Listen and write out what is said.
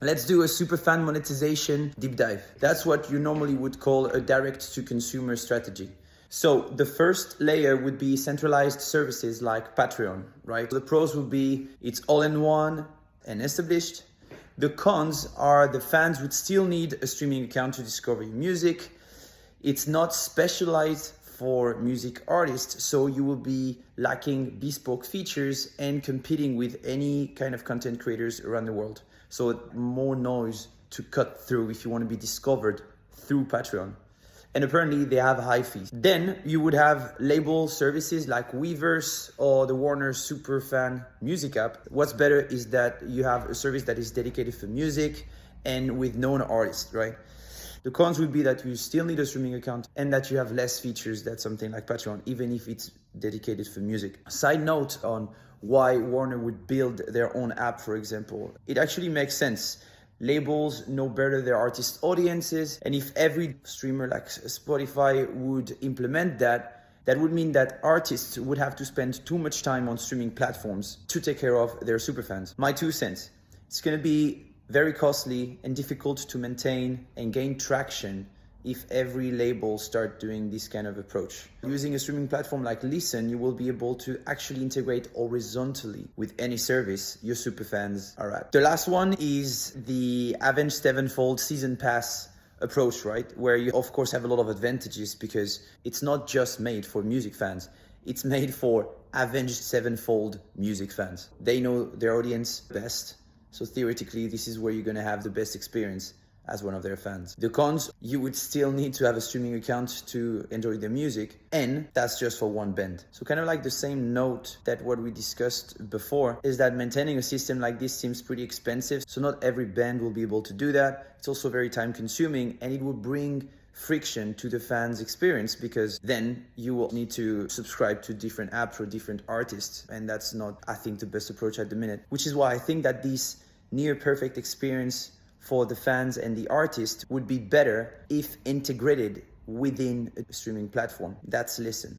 Let's do a superfan monetization deep dive. That's what you normally would call a direct to consumer strategy. So the first layer would be centralized services like Patreon, right? The pros would be it's all in one and established. The cons are the fans would still need a streaming account to discover your music. It's not specialized for music artists, so you will be lacking bespoke features and competing with any kind of content creators around the world. So more noise to cut through if you want to be discovered through Patreon. And apparently they have high fees. Then you would have label services like Weverse or the Warner Superfan music app. What's better is that you have a service that is dedicated for music and with known artists, right? The cons would be that you still need a streaming account and that you have less features than something like Patreon, even if it's dedicated for music. Side note on why Warner would build their own app, for example. It actually makes sense. Labels know better their artist audiences, and if every streamer like Spotify would implement that, that would mean that artists would have to spend too much time on streaming platforms to take care of their superfans. My 2 cents. It's going to be very costly and difficult to maintain and gain traction if every label start doing this kind of approach. Using a streaming platform like Lissen, you will be able to actually integrate horizontally with any service your superfans are at. The last one is the Avenged Sevenfold Season Pass approach, right? Where you of course have a lot of advantages because it's not just made for music fans. It's made for Avenged Sevenfold music fans. They know their audience best. So theoretically, this is where you're going to have the best experience as one of their fans. The cons, you would still need to have a streaming account to enjoy their music, and that's just for one band. So kind of like the same note that what we discussed before is that maintaining a system like this seems pretty expensive. So not every band will be able to do that. It's also very time consuming, and it will bring friction to the fans' experience because then you will need to subscribe to different apps or different artists, and that's not, I think, the best approach at the minute, which is why I think that this near perfect experience for the fans and the artist would be better if integrated within a streaming platform. That's Lissen.